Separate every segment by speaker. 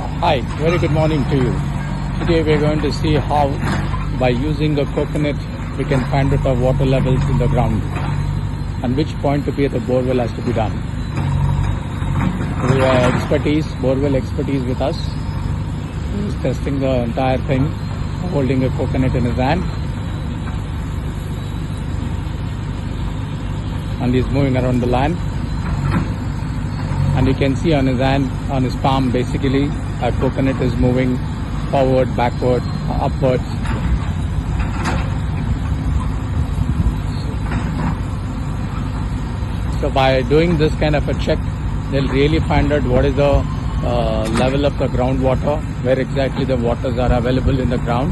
Speaker 1: Hi, very good morning to you. Today we are going to see how by using a coconut we can find out the water levels in the ground and which point to be at the borewell has to be done. We have borewell expertise with us. He is testing the entire thing, holding a coconut in his hand. And he is moving around the land. And you can see on his hand, on his palm, basically a coconut is moving forward, backward, upwards. So by doing this kind of a check, they'll really find out what is the level of the groundwater, where exactly the waters are available in the ground.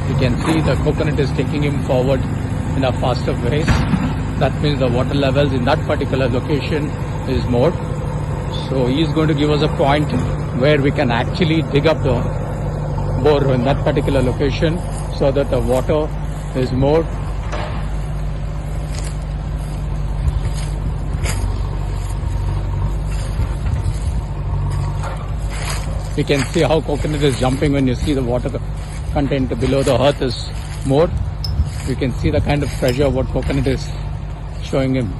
Speaker 1: You can see the coconut is taking him forward in a faster pace. That means the water levels in that particular location is more. So he is going to give us a point where we can actually dig up the bore in that particular location so that the water is more. You can see how coconut is jumping when you see the water content below the earth is more. You can see the kind of pressure what coconut is showing him.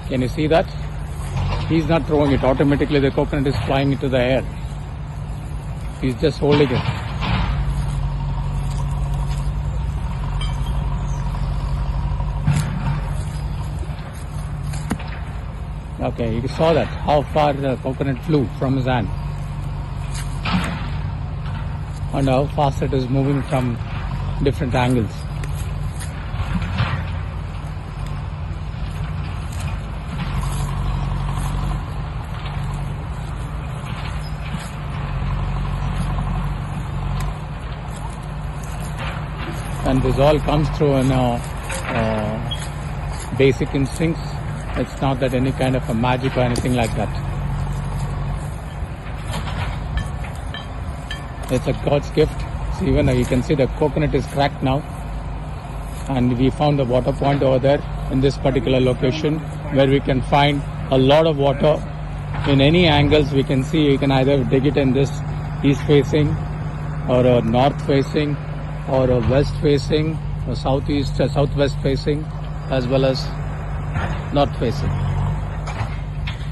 Speaker 1: Can you see that? He's not throwing it. Automatically the coconut is flying into the air. He's just holding it. Okay, you saw that, how far the coconut flew from his hand. And how fast it is moving from different angles. And this all comes through basic instincts. It's not that any kind of a magic or anything like that. It's a God's gift. So even you can see the coconut is cracked now. And we found the water point over there in this particular location where we can find a lot of water in any angles. We can see you can either dig it in this east facing or a north facing or a west facing or southeast, southwest facing, as well as north facing.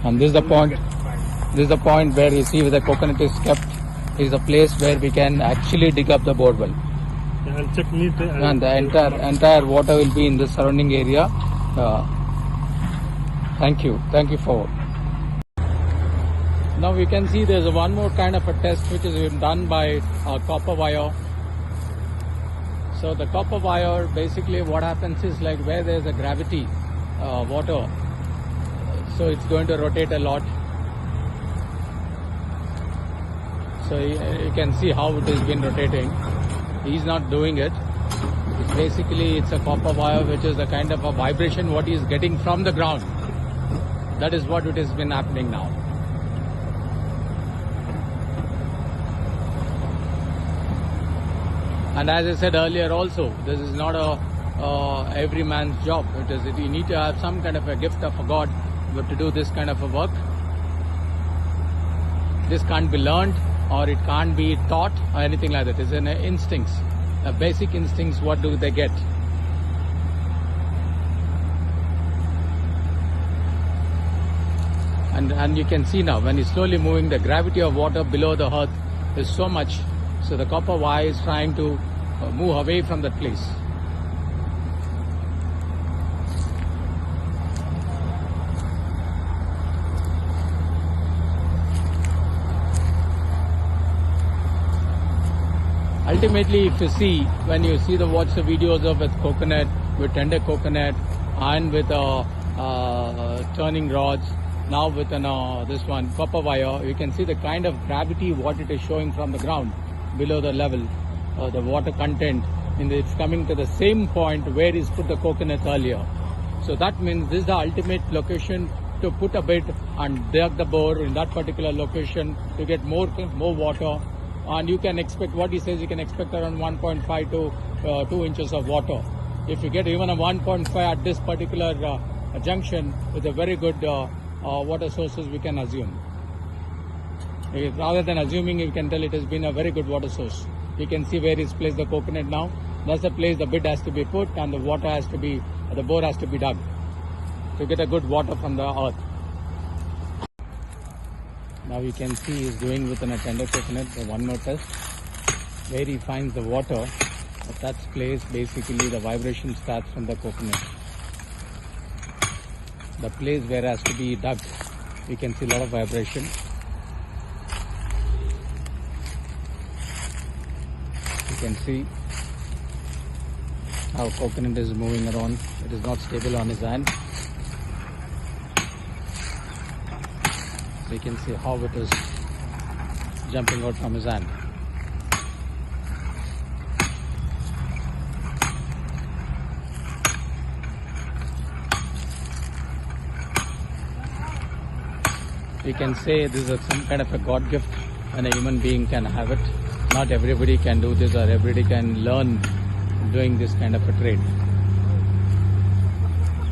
Speaker 1: And this is the point. This is the point where you see where the coconut is kept. Is a place where we can actually dig up the borewell. And the entire water will be in the surrounding area. Thank you for. Now we can see there's one more kind of a test which is been done by copper wire. So the copper wire, basically what happens is like where there's a gravity, water, so it's going to rotate a lot. So you can see how it has been rotating. He's not doing it. It's a copper wire which is a kind of a vibration what he is getting from the ground. That is what it has been happening now. And as I said earlier also, this is not a every man's job. You need to have some kind of a gift of God to do this kind of a work. This can't be learned or it can't be taught or anything like that. It's an instincts, basic instincts. What do they get? And you can see now when he's slowly moving, the gravity of water below the earth is so much. So the copper wire is trying to move away from that place. Ultimately, if you see, when you watch the videos of with coconut, with tender coconut, and with turning rods, now with this one copper wire, you can see the kind of gravity what it is showing from the ground below the level, the water content, it's coming to the same point where he's put the coconut earlier. So that means this is the ultimate location to put a bit and dig the bore in that particular location to get more water. And you can expect, what he says, you can expect around 1.5 to 2 inches of water. If you get even a 1.5 at this particular junction with a very good water sources, we can assume. Rather than assuming, you can tell it has been a very good water source. You can see where he's placed the coconut now. That's the place the bit has to be put and the water has to be, the bore has to be dug to get a good water from the earth. Now you can see he's doing within a tender coconut one more test where he finds the water. At that place, basically the vibration starts from the coconut. The place where it has to be dug, you can see a lot of vibration. You can see how coconut is moving around. It is not stable on his hand. You can see how it is jumping out from his hand. You can say this is some kind of a God gift and a human being can have it. Not everybody can do this or everybody can learn doing this kind of a trade.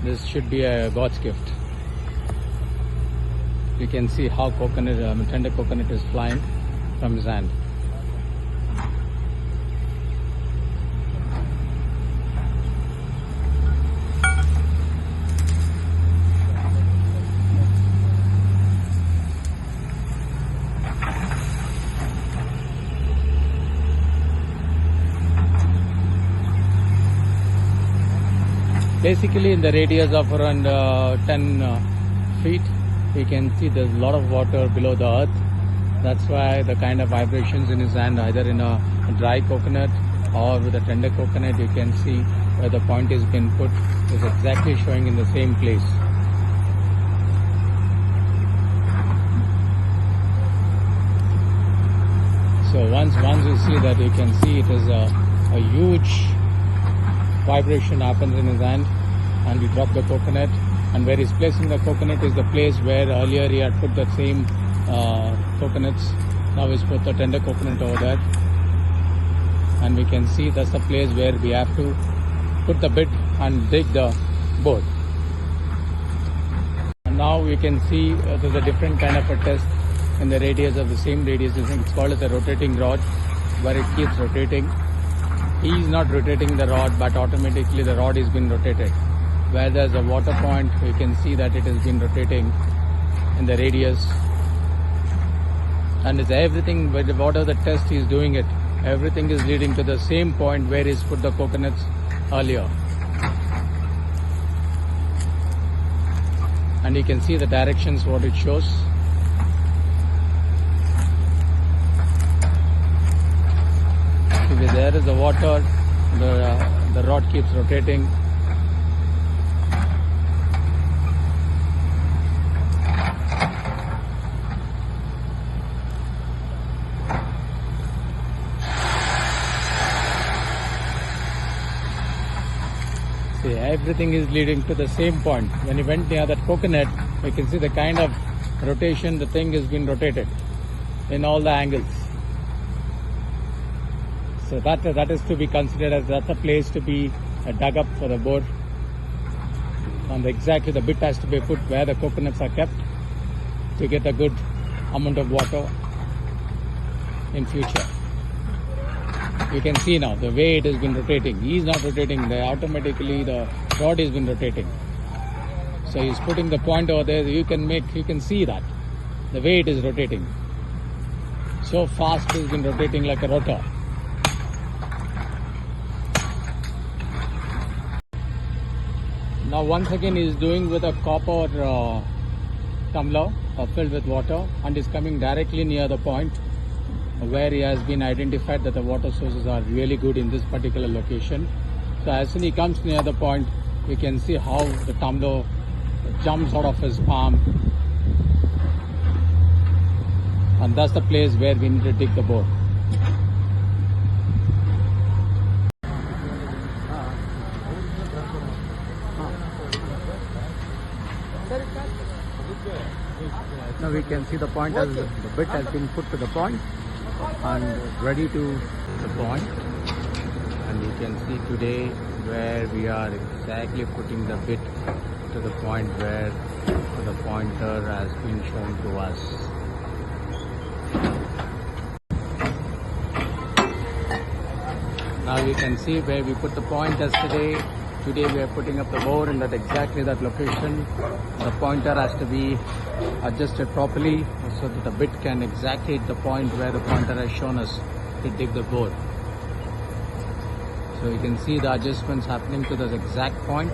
Speaker 1: This should be a God's gift. You can see how coconut, tender coconut is flying from his hand. Basically in the radius of around 10 feet, we can see there's a lot of water below the earth. That's why the kind of vibrations in his hand, either in a dry coconut or with a tender coconut, you can see where the point has been put is exactly showing in the same place. So once you see that, you can see it is a huge vibration happens in his hand, and we drop the coconut, and where he's placing the coconut is the place where earlier he had put the same coconuts. Now he's put the tender coconut over there, and we can see that's the place where we have to put the bit and dig the bore. And now we can see there's a different kind of a test in the radius of the same radius. It's called as a rotating rod, where it keeps rotating. He is not rotating the rod, but automatically the rod is being rotated. Where there's a water point, you can see that it has been rotating in the radius. And it's everything, whatever the test he's doing it, everything is leading to the same point where he's put the coconuts earlier. And you can see the directions what it shows. If there is the water, the rod keeps rotating. See, everything is leading to the same point. When you went near that coconut, you can see the kind of rotation, the thing has been rotated in all the angles. So that is to be considered as that's a place to be dug up for the bore. And exactly the bit has to be put where the coconuts are kept to get a good amount of water in future. You can see now the way it has been rotating. He is not rotating, automatically the rod has been rotating. So he's putting the point over there. You can see that the way it is rotating. So fast it has been rotating like a rotor. Now once again he is doing with a copper tumbler filled with water, and is coming directly near the point where he has been identified that the water sources are really good in this particular location. So as soon as he comes near the point, you can see how the tumbler jumps out of his palm, and that's the place where we need to dig the bore. Now we can see the point as the bit has been put to the point and ready to the point. And you can see today where we are exactly putting the bit to the point where the pointer has been shown to us. Now you can see where we put the point yesterday. Today we are putting up the bore in that exactly that location. The pointer has to be adjusted properly so that the bit can exactly hit the point where the pointer has shown us to dig the bore. So you can see the adjustments happening to this exact point.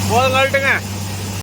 Speaker 2: போதும் கழட்டுங்க.